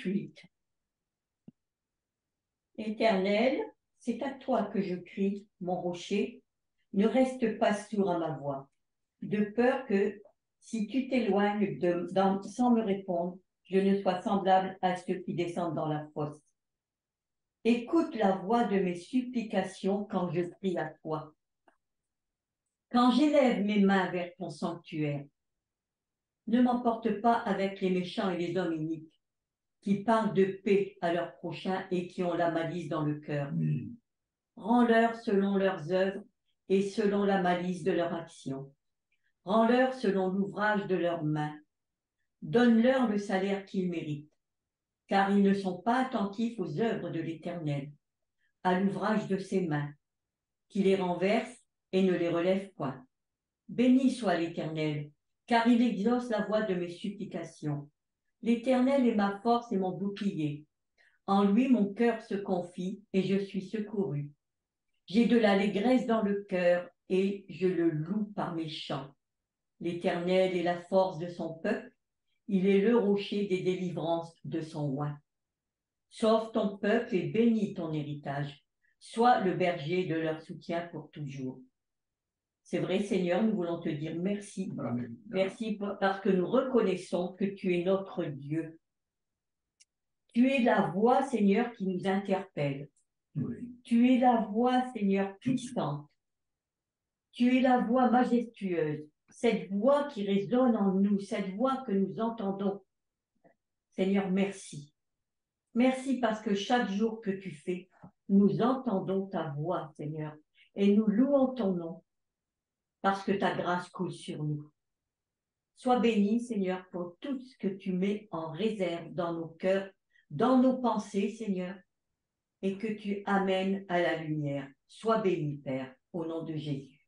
38. Éternel, c'est à toi que je crie, mon rocher. Ne reste pas sourd à ma voix, de peur que, si tu t'éloignes sans me répondre, je ne sois semblable à ceux qui descendent dans la fosse. Écoute la voix de mes supplications quand je prie à toi. Quand j'élève mes mains vers ton sanctuaire, ne m'emporte pas avec les méchants et les hommes iniques, qui parlent de paix à leurs prochains et qui ont la malice dans le cœur. Rends-leur selon leurs œuvres et selon la malice de leur action. Rends-leur selon l'ouvrage de leurs mains. Donne-leur le salaire qu'ils méritent, car ils ne sont pas attentifs aux œuvres de l'Éternel, à l'ouvrage de ses mains, qui les renverse et ne les relève point. Béni soit l'Éternel, car il exauce la voix de mes supplications. L'Éternel est ma force et mon bouclier. En lui mon cœur se confie et je suis secouru. J'ai de l'allégresse dans le cœur et je le loue par mes chants. L'Éternel est la force de son peuple, il est le rocher des délivrances de son oint. Sauve ton peuple et bénis ton héritage. Sois le berger de leur soutien pour toujours. C'est vrai, Seigneur, nous voulons te dire merci. Amen. Merci parce que nous reconnaissons que tu es notre Dieu. Tu es la voix, Seigneur, qui nous interpelle. Oui. Tu es la voix, Seigneur, puissante. Tu es la voix majestueuse. Cette voix qui résonne en nous, cette voix que nous entendons. Seigneur, merci. Merci parce que chaque jour que tu fais, nous entendons ta voix, Seigneur, et nous louons ton nom parce que ta grâce coule sur nous. Sois béni, Seigneur, pour tout ce que tu mets en réserve dans nos cœurs, dans nos pensées, Seigneur, et que tu amènes à la lumière. Sois béni, Père, au nom de Jésus.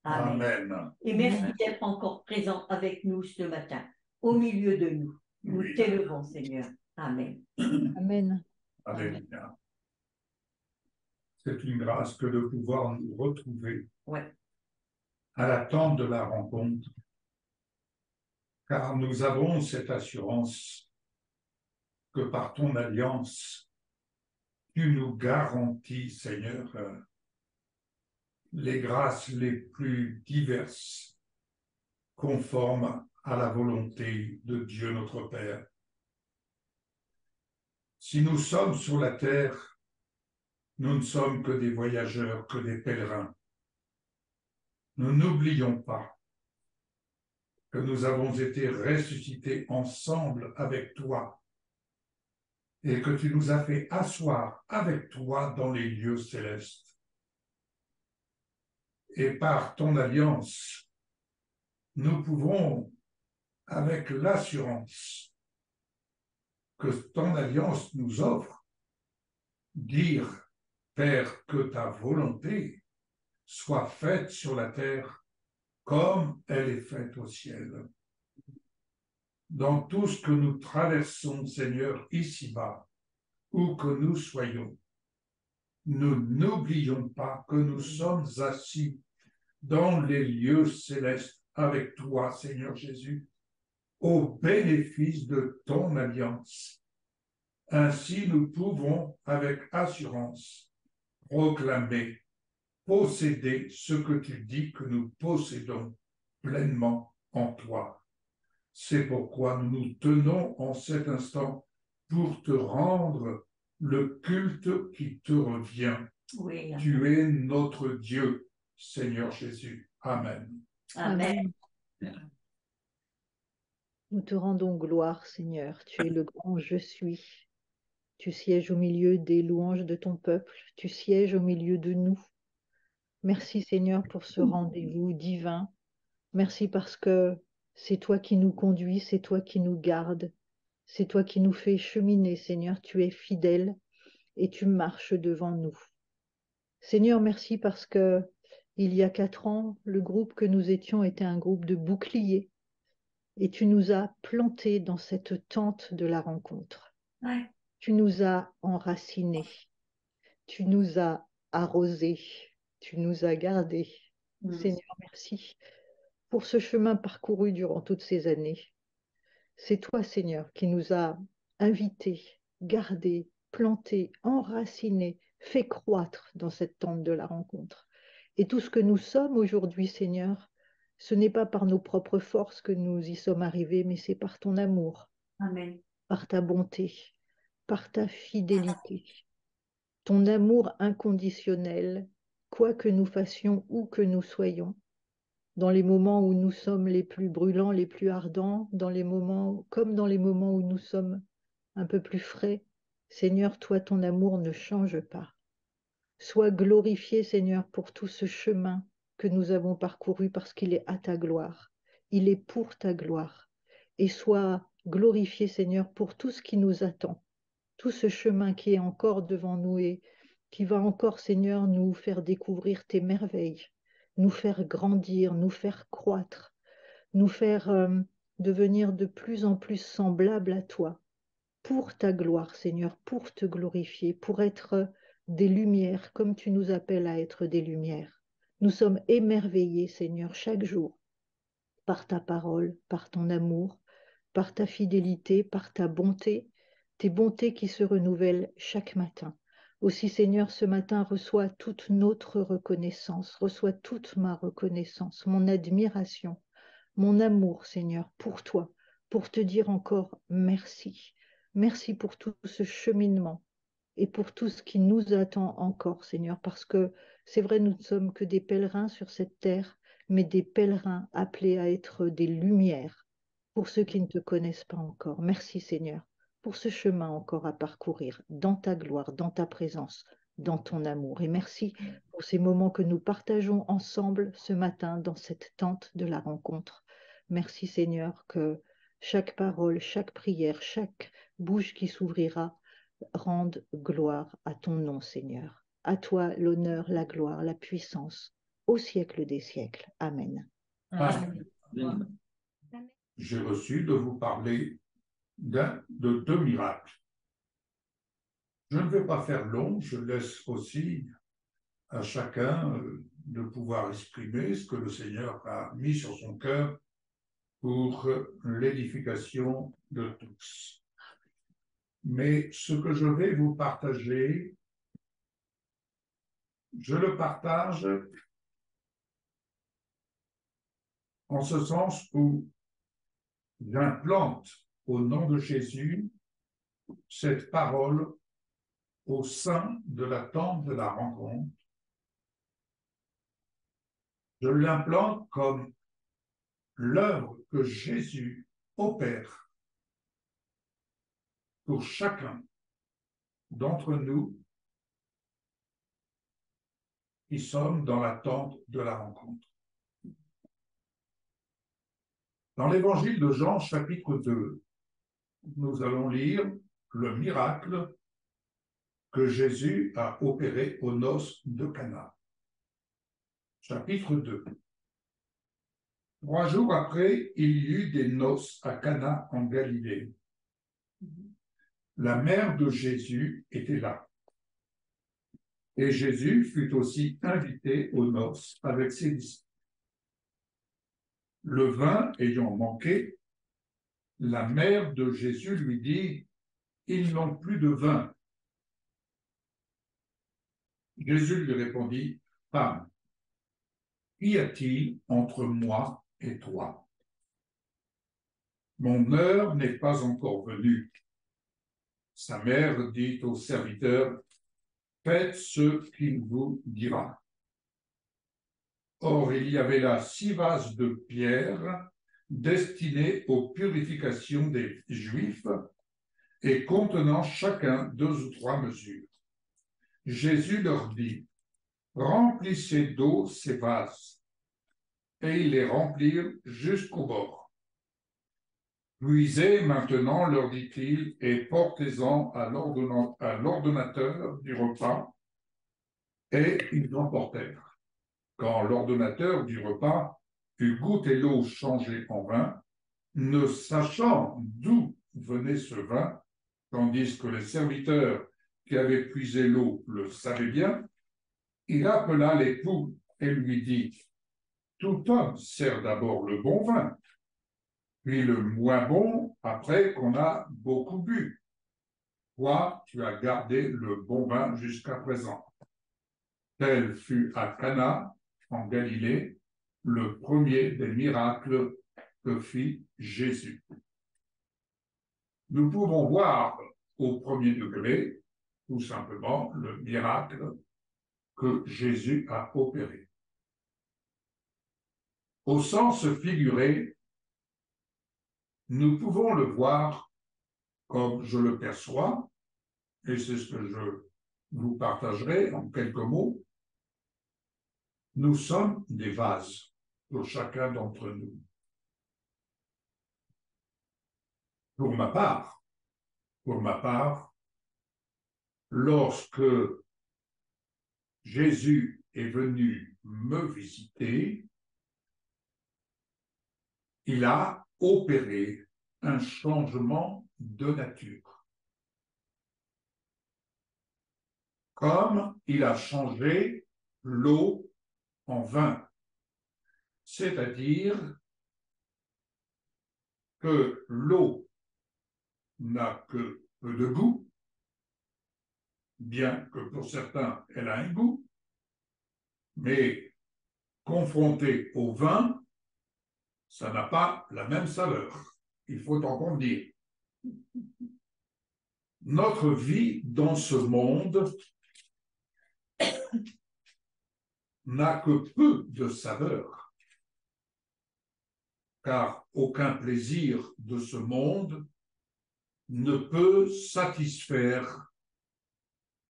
Amen. Amen. Et merci d'être encore présent avec nous ce matin, au milieu de nous. Nous Oui. t'élevons, Seigneur. Amen. Amen. Alléluia. C'est une grâce que de pouvoir nous retrouver Ouais. à l'attente de la rencontre, car nous avons cette assurance que par ton alliance, tu nous garantis, Seigneur, les grâces les plus diverses, conformes à la volonté de Dieu notre Père. Si nous sommes sur la terre, nous ne sommes que des voyageurs, que des pèlerins. Nous n'oublions pas que nous avons été ressuscités ensemble avec toi et que tu nous as fait asseoir avec toi dans les lieux célestes. Et par ton alliance, nous pouvons, avec l'assurance que ton alliance nous offre, dire, Père, que ta volonté soit faite sur la terre comme elle est faite au ciel. Dans tout ce que nous traversons, Seigneur, ici-bas, où que nous soyons, nous n'oublions pas que nous sommes assis dans les lieux célestes avec toi, Seigneur Jésus, au bénéfice de ton alliance. Ainsi, nous pouvons, avec assurance, proclamer, posséder ce que tu dis que nous possédons pleinement en toi. C'est pourquoi nous nous tenons en cet instant pour te rendre le culte qui te revient. Oui. Tu es notre Dieu, Seigneur Jésus. Amen. Amen. Amen. Nous te rendons gloire, Seigneur. Tu es le grand je suis. Tu sièges au milieu des louanges de ton peuple. Tu sièges au milieu de nous. Merci, Seigneur, pour ce rendez-vous divin. Merci parce que c'est toi qui nous conduis, c'est toi qui nous gardes, c'est toi qui nous fais cheminer, Seigneur. Tu es fidèle et tu marches devant nous. Seigneur, merci parce que il y a 4 ans, le groupe que nous étions était un groupe de boucliers et tu nous as plantés dans cette tente de la rencontre. Ouais. Tu nous as enracinés, tu nous as arrosés, tu nous as gardés. Seigneur, merci pour ce chemin parcouru durant toutes ces années. C'est toi, Seigneur, qui nous as invités gardé, planté, enraciné, fait croître dans cette tente de la rencontre. Et tout ce que nous sommes aujourd'hui, Seigneur, ce n'est pas par nos propres forces que nous y sommes arrivés, mais c'est par ton amour, Amen. par ta bonté, par ta fidélité, ton amour inconditionnel, quoi que nous fassions, où que nous soyons, dans les moments où nous sommes les plus brûlants, les plus ardents, dans les moments, comme dans les moments où nous sommes un peu plus frais. Seigneur, toi, ton amour ne change pas. Sois glorifié, Seigneur, pour tout ce chemin que nous avons parcouru parce qu'il est à ta gloire. Il est pour ta gloire. Et sois glorifié, Seigneur, pour tout ce qui nous attend, tout ce chemin qui est encore devant nous et qui va encore, Seigneur, nous faire découvrir tes merveilles, nous faire grandir, nous faire croître, nous faire devenir de plus en plus semblables à toi, pour ta gloire, Seigneur, pour te glorifier, pour être des lumières, comme tu nous appelles à être des lumières. Nous sommes émerveillés, Seigneur, chaque jour, par ta parole, par ton amour, par ta fidélité, par ta bonté, tes bontés qui se renouvellent chaque matin. Aussi, Seigneur, ce matin, reçois toute notre reconnaissance, reçois toute ma reconnaissance, mon admiration, mon amour, Seigneur, pour toi, pour te dire encore merci. Merci pour tout ce cheminement et pour tout ce qui nous attend encore, Seigneur, parce que c'est vrai, nous ne sommes que des pèlerins sur cette terre, mais des pèlerins appelés à être des lumières pour ceux qui ne te connaissent pas encore. Merci, Seigneur, pour ce chemin encore à parcourir dans ta gloire, dans ta présence, dans ton amour. Et merci pour ces moments que nous partageons ensemble ce matin dans cette tente de la rencontre. Merci, Seigneur, que chaque parole, chaque prière, chaque bouche qui s'ouvrira rende gloire à ton nom, Seigneur. À toi l'honneur, la gloire, la puissance, au siècle des siècles. Amen. Amen. J'ai reçu de vous parler de deux miracles. Je ne vais pas faire long, je laisse aussi à chacun de pouvoir exprimer ce que le Seigneur a mis sur son cœur pour l'édification de tous. Mais ce que je vais vous partager, je le partage en ce sens où j'implante au nom de Jésus cette parole au sein de la tente de la rencontre. Je l'implante comme l'œuvre que Jésus opère pour chacun d'entre nous qui sommes dans l'attente de la rencontre. Dans l'évangile de Jean, chapitre 2, nous allons lire le miracle que Jésus a opéré aux noces de Cana. Chapitre 2. 3 jours après, il y eut des noces à Cana en Galilée. La mère de Jésus était là. Et Jésus fut aussi invité aux noces avec ses disciples. Le vin ayant manqué, la mère de Jésus lui dit, « Ils n'ont plus de vin. » Jésus lui répondit, « Femme, qu'y a-t-il entre moi et toi? Mon heure n'est pas encore venue. » Sa mère dit au serviteur, « Faites ce qu'il vous dira. » Or, il y avait là 6 vases de pierre destinés aux purifications des Juifs et contenant chacun 2 ou 3 mesures. Jésus leur dit, « Remplissez d'eau ces vases. » Et ils les remplirent jusqu'au bord. « Puisez maintenant, leur dit-il, et portez-en à l'ordonnateur du repas. » Et ils emportèrent. Quand l'ordonnateur du repas eut goûté l'eau changée en vin, ne sachant d'où venait ce vin, tandis que les serviteurs qui avaient puisé l'eau le savaient bien, il appela l'époux et lui dit, « Tout homme sert d'abord le bon vin, puis le moins bon après qu'on a beaucoup bu. toi, tu as gardé le bon vin jusqu'à présent. Tel fut à Cana, en Galilée, le premier des miracles que fit Jésus. Nous pouvons voir au premier degré, tout simplement, le miracle que Jésus a opéré. Au sens figuré, nous pouvons le voir comme je le perçois, et c'est ce que je vous partagerai en quelques mots. Nous sommes des vases pour chacun d'entre nous. Pour ma part, lorsque Jésus est venu me visiter, il a opéré un changement de nature. Comme il a changé l'eau en vin. C'est-à-dire que l'eau n'a que peu de goût, bien que pour certains elle a un goût, mais confrontée au vin, ça n'a pas la même saveur. Il faut en convenir. Notre vie dans ce monde n'a que peu de saveur, car aucun plaisir de ce monde ne peut satisfaire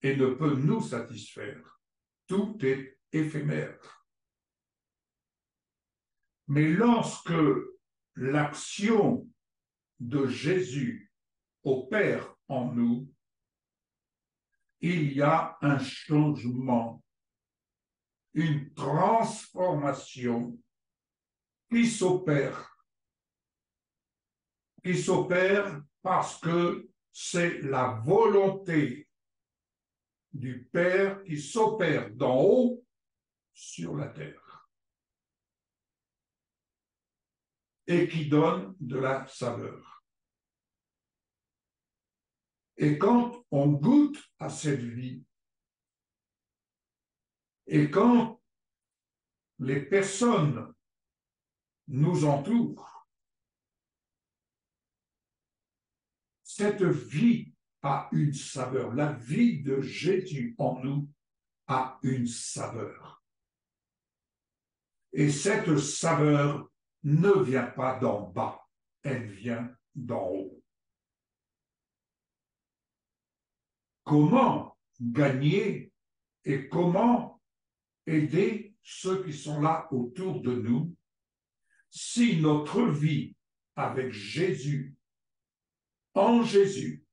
et ne peut nous satisfaire. Tout est éphémère. Mais lorsque l'action de Jésus opère en nous, il y a un changement, une transformation qui s'opère parce que c'est la volonté du Père qui s'opère d'en haut sur la terre et qui donne de la saveur. Et quand on goûte à cette vie, et quand les personnes nous entourent, cette vie a une saveur. La vie de Jésus en nous a une saveur. Et cette saveur ne vient pas d'en bas, elle vient d'en haut. Comment gagner et comment aider ceux qui sont là autour de nous si notre vie avec Jésus, en Jésus,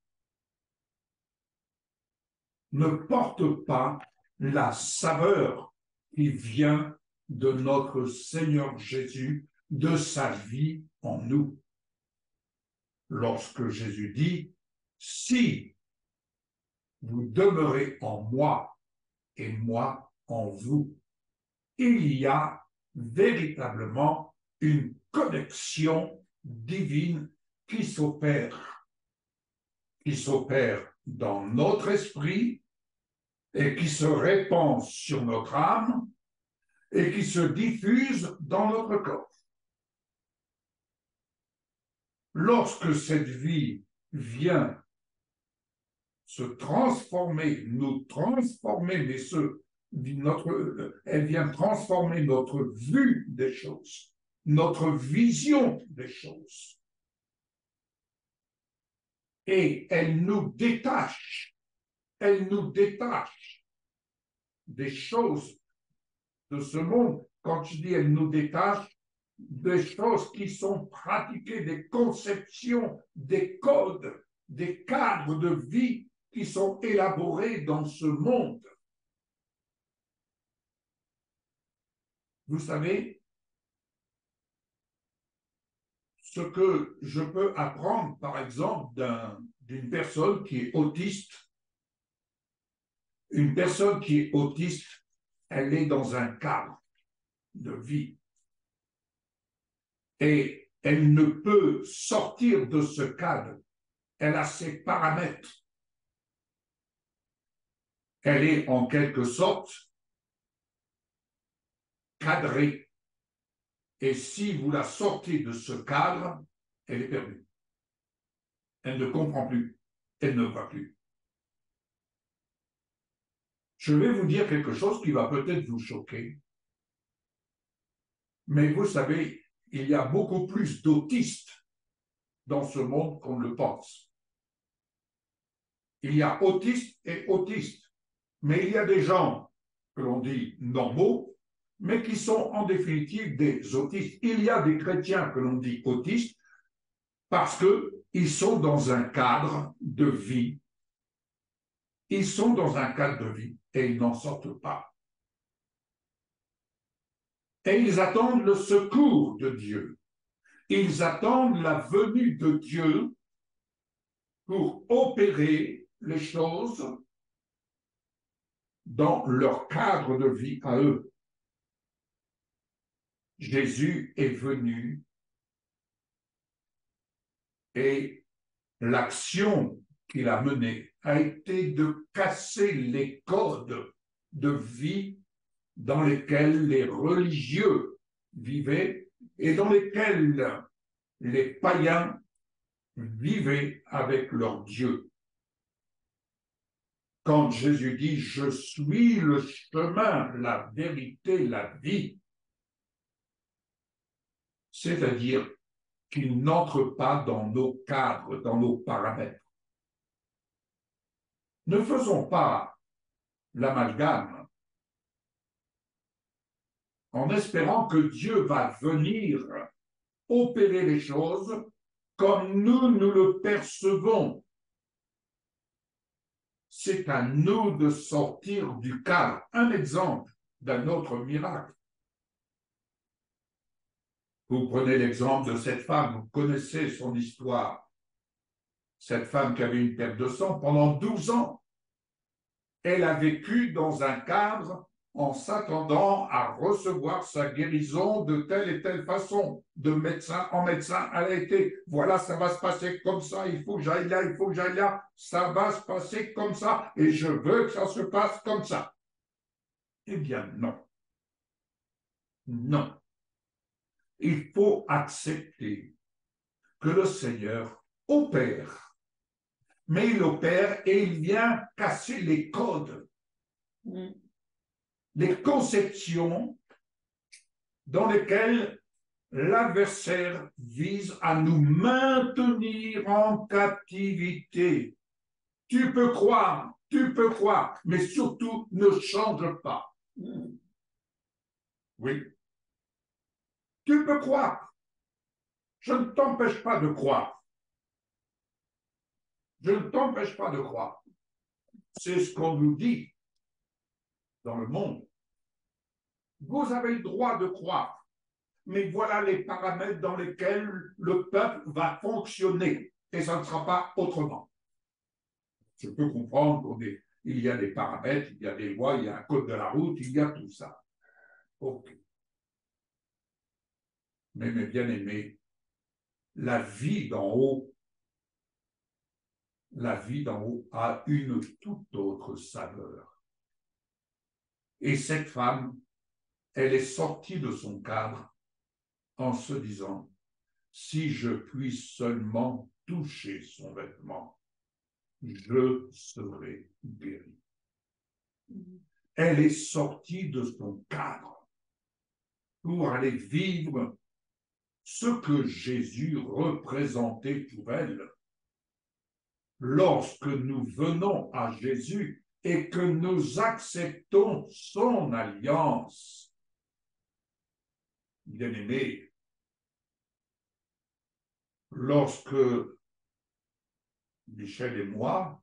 ne porte pas la saveur qui vient de notre Seigneur Jésus, de sa vie en nous. Lorsque Jésus dit, si vous demeurez en moi et moi en vous, il y a véritablement une connexion divine qui s'opère dans notre esprit et qui se répand sur notre âme et qui se diffuse dans notre corps. Lorsque cette vie vient se transformer, nous transformer, mais elle vient transformer notre vue des choses, notre vision des choses. Et elle nous détache des choses de ce monde. Quand je dis elle nous détache, des choses qui sont pratiquées, des conceptions, des codes, des cadres de vie qui sont élaborés dans ce monde. Vous savez, ce que je peux apprendre, par exemple, d'une personne qui est autiste. Une personne qui est autiste, elle est dans un cadre de vie. Et elle ne peut sortir de ce cadre. Elle a ses paramètres. Elle est en quelque sorte cadrée. Et si vous la sortez de ce cadre, elle est perdue. Elle ne comprend plus. Elle ne voit plus. Je vais vous dire quelque chose qui va peut-être vous choquer. Mais vous savez, il y a beaucoup plus d'autistes dans ce monde qu'on ne le pense. Il y a autistes et autistes. Mais il y a des gens que l'on dit normaux, mais qui sont en définitive des autistes. Il y a des chrétiens que l'on dit autistes parce qu'ils sont dans un cadre de vie. Ils sont dans un cadre de vie et ils n'en sortent pas. Et ils attendent le secours de Dieu. Ils attendent la venue de Dieu pour opérer les choses dans leur cadre de vie à eux. Jésus est venu et l'action qu'il a menée a été de casser les codes de vie dans lesquels les religieux vivaient et dans lesquels les païens vivaient avec leur Dieu. Quand Jésus dit « Je suis le chemin, la vérité, la vie », c'est-à-dire qu'il n'entre pas dans nos cadres, dans nos paramètres. Ne faisons pas l'amalgame en espérant que Dieu va venir opérer les choses comme nous le percevons. C'est à nous de sortir du cadre. Un exemple d'un autre miracle. Vous prenez l'exemple de cette femme, vous connaissez son histoire. Cette femme qui avait une perte de sang pendant 12 ans. Elle a vécu dans un cadre en s'attendant à recevoir sa guérison de telle et telle façon. De médecin en médecin, elle a été, voilà, ça va se passer comme ça, il faut que j'aille là, il faut que j'aille là, ça va se passer comme ça, et je veux que ça se passe comme ça. Eh bien, non. Non. Il faut accepter que le Seigneur opère. Mais il opère et il vient casser les codes, les conceptions dans lesquelles l'adversaire vise à nous maintenir en captivité. Tu peux croire, mais surtout ne change pas. Oui. Tu peux croire. Je ne t'empêche pas de croire. Je ne t'empêche pas de croire. C'est ce qu'on nous dit dans le monde. Vous avez le droit de croire, mais voilà les paramètres dans lesquels le peuple va fonctionner, et ça ne sera pas autrement. Je peux comprendre qu'il y a des paramètres, il y a des lois, il y a un code de la route, il y a tout ça. Ok. Mais mes bien-aimés, la vie d'en haut a une toute autre saveur. Et cette femme, elle est sortie de son cadre en se disant, si je puis seulement toucher son vêtement, je serai guéri. Elle est sortie de son cadre pour aller vivre ce que Jésus représentait pour elle. Lorsque nous venons à Jésus et que nous acceptons son alliance, bien-aimés, lorsque Michel et moi,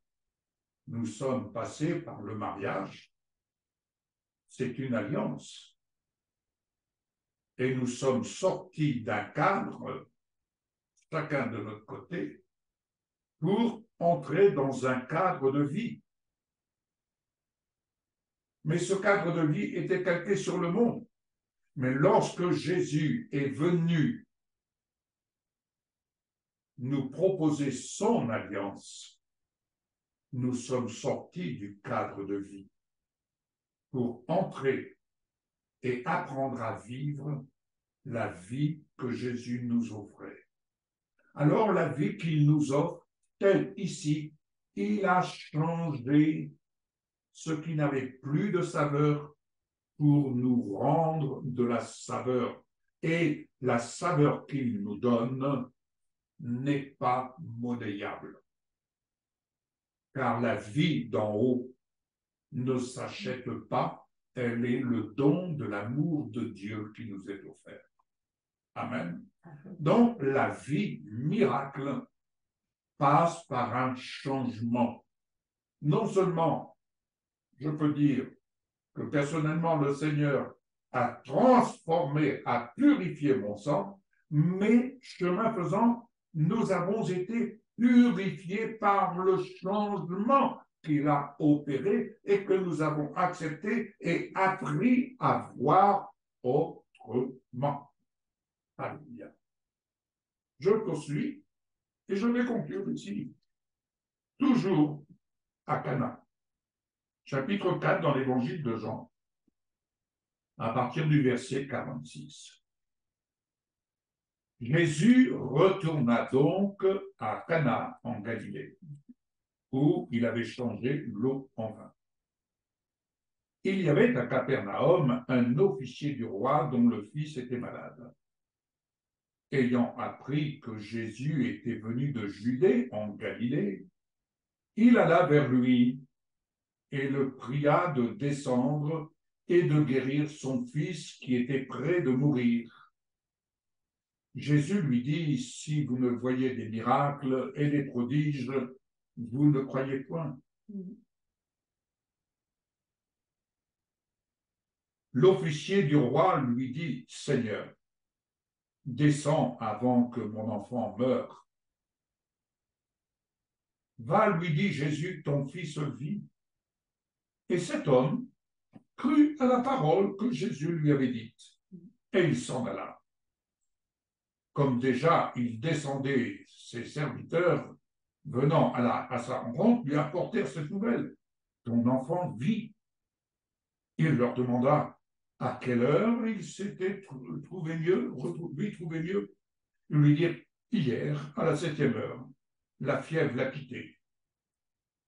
nous sommes passés par le mariage, c'est une alliance. Et nous sommes sortis d'un cadre, chacun de notre côté, pour entrer dans un cadre de vie. Mais ce cadre de vie était calqué sur le monde. Mais lorsque Jésus est venu nous proposer son alliance, nous sommes sortis du cadre de vie pour entrer et apprendre à vivre la vie que Jésus nous offrait. Alors la vie qu'il nous offre, telle ici, il a changé ce qui n'avait plus de saveur pour nous rendre de la saveur. Et la saveur qu'il nous donne n'est pas monnayable. Car la vie d'en haut ne s'achète pas, elle est le don de l'amour de Dieu qui nous est offert. Amen. Donc la vie miracle passe par un changement. Non seulement, je peux dire que personnellement le Seigneur a transformé, a purifié mon sang, mais chemin faisant, nous avons été purifiés par le changement qu'il a opéré et que nous avons accepté et appris à voir autrement. Alléluia. Je poursuis et je vais conclure ici. Toujours à Cana, chapitre 4 dans l'évangile de Jean, à partir du verset 46. Jésus retourna donc à Cana en Galilée, où il avait changé l'eau en vin. Il y avait à Capernaum un officier du roi dont le fils était malade. Ayant appris que Jésus était venu de Judée en Galilée, il alla vers lui et le pria de descendre et de guérir son fils qui était près de mourir. Jésus lui dit, si vous ne voyez des miracles et des prodiges, vous ne croyez point. L'officier du roi lui dit, Seigneur, descends avant que mon enfant meure. Va, lui dit Jésus, ton fils vit. Et cet homme crut à la parole que Jésus lui avait dite, et il s'en alla. Comme déjà il descendait, ses serviteurs, venant à sa rencontre, lui apportèrent cette nouvelle. Ton enfant vit. Il leur demanda à quelle heure il s'était trouvé mieux, lui trouvé mieux. Ils lui dirent, hier, à la 7e heure, la fièvre l'a quitté.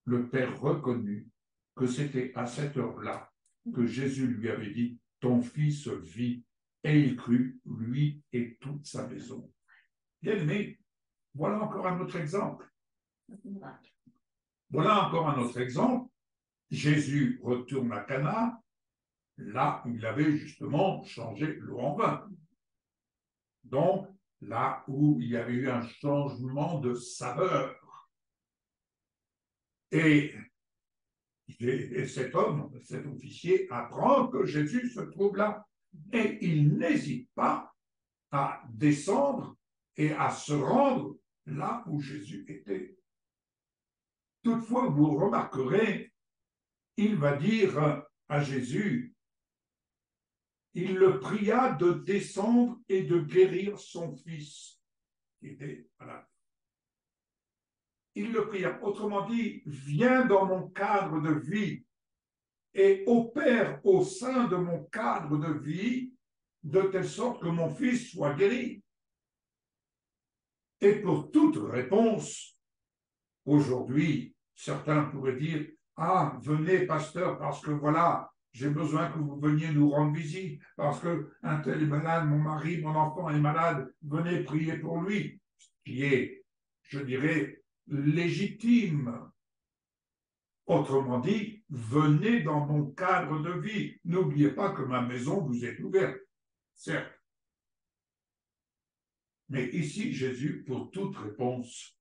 Le père reconnut que c'était à cette heure-là que Jésus lui avait dit, ton fils vit, et il crut, lui et toute sa maison. Bien-aimés, voilà encore un autre exemple. Voilà encore un autre exemple. Jésus retourne à Cana, là où il avait justement changé l'eau en vin. Donc, là où il y avait eu un changement de saveur. Et cet homme, cet officier, apprend que Jésus se trouve là. Et il n'hésite pas à descendre et à se rendre là où Jésus était. Toutefois, vous remarquerez, il va dire à Jésus, il le pria de descendre et de guérir son fils qui était malade. Il le pria, autrement dit, viens dans mon cadre de vie et opère au sein de mon cadre de vie de telle sorte que mon fils soit guéri. Et pour toute réponse, aujourd'hui, certains pourraient dire, ah, venez, pasteur, parce que voilà, j'ai besoin que vous veniez nous rendre visite, parce qu'un tel est malade, mon mari, mon enfant est malade, venez prier pour lui, ce qui est, je dirais, légitime. Autrement dit, venez dans mon cadre de vie. N'oubliez pas que ma maison vous est ouverte, certes. Mais ici, Jésus, pour toute réponse,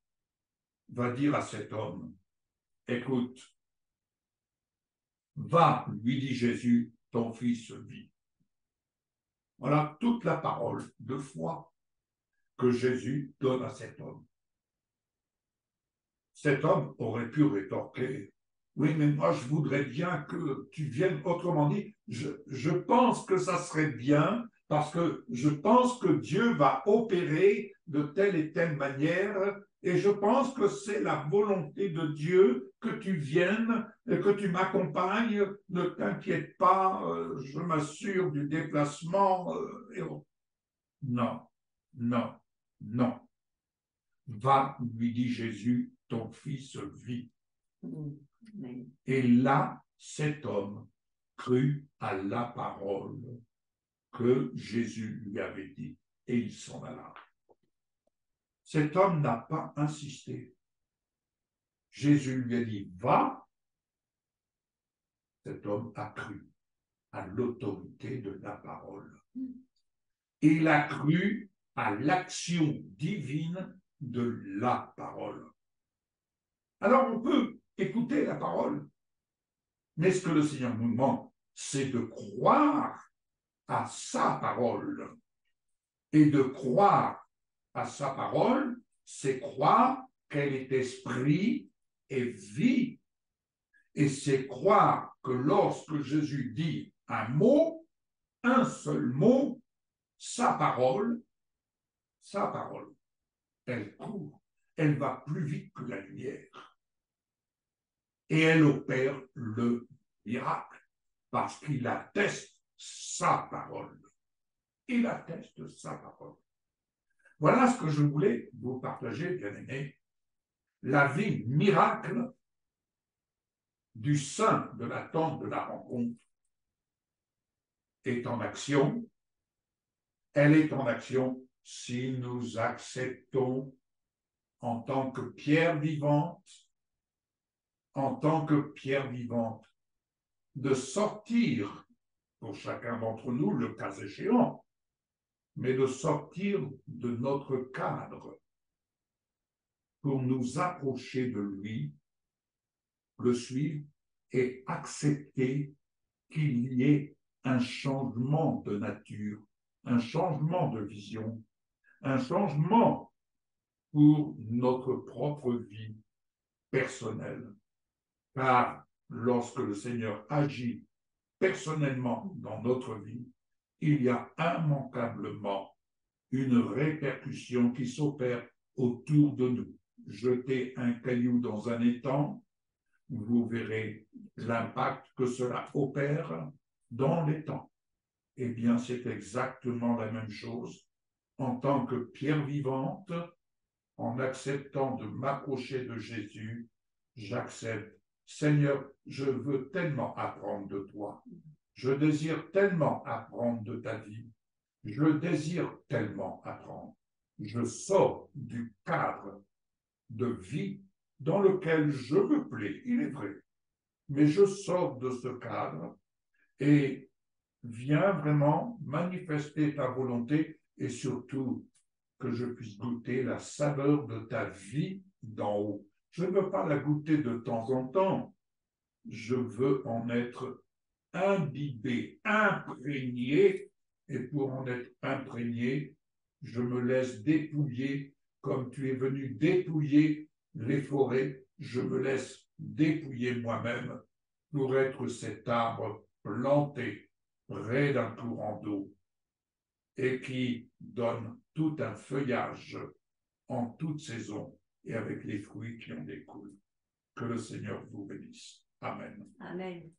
va dire à cet homme, écoute, va, lui dit Jésus, ton fils vit. Voilà toute la parole de foi que Jésus donne à cet homme. Cet homme aurait pu rétorquer, oui, mais moi je voudrais bien que tu viennes, autrement dit, je pense que ça serait bien parce que je pense que Dieu va opérer de telle et telle manière Et je pense que c'est la volonté de Dieu que tu viennes et que tu m'accompagnes. Ne t'inquiète pas, je m'assure du déplacement. Non, non, non. Va, lui dit Jésus, ton fils vit. Amen. Et là, cet homme crut à la parole que Jésus lui avait dit, et il s'en alla. Cet homme n'a pas insisté. Jésus lui a dit, va. Cet homme a cru à l'autorité de la parole. Et il a cru à l'action divine de la parole. Alors on peut écouter la parole, mais ce que le Seigneur nous demande, c'est de croire à sa parole. Et de croire à sa parole, c'est croire qu'elle est esprit et vie. Et c'est croire que lorsque Jésus dit un mot, un seul mot, sa parole, elle court, elle va plus vite que la lumière. Et elle opère le miracle, parce qu'il atteste sa parole. Il atteste sa parole. Voilà ce que je voulais vous partager, bien-aimés. La vie miracle du sein de la tente de la rencontre est en action. Elle est en action si nous acceptons en tant que pierre vivante, de sortir, pour chacun d'entre nous, le cas échéant, mais de sortir de notre cadre pour nous approcher de lui, le suivre et accepter qu'il y ait un changement de nature, un changement de vision, un changement pour notre propre vie personnelle. Car lorsque le Seigneur agit personnellement dans notre vie, il y a immanquablement une répercussion qui s'opère autour de nous. Jetez un caillou dans un étang, vous verrez l'impact que cela opère dans l'étang. Eh bien, c'est exactement la même chose. En tant que pierre vivante, en acceptant de m'approcher de Jésus, j'accepte. Seigneur, je veux tellement apprendre de toi. Je désire tellement apprendre de ta vie. Je désire tellement apprendre. Je sors du cadre de vie dans lequel je me plais, il est vrai. Mais je sors de ce cadre et viens vraiment manifester ta volonté et surtout que je puisse goûter la saveur de ta vie d'en haut. Je ne veux pas la goûter de temps en temps. Je veux en être imbibé, imprégné, et pour en être imprégné, je me laisse dépouiller comme tu es venu dépouiller les forêts, je me laisse dépouiller moi-même pour être cet arbre planté près d'un courant d'eau et qui donne tout un feuillage en toute saison et avec les fruits qui en découlent. Que le Seigneur vous bénisse. Amen. Amen.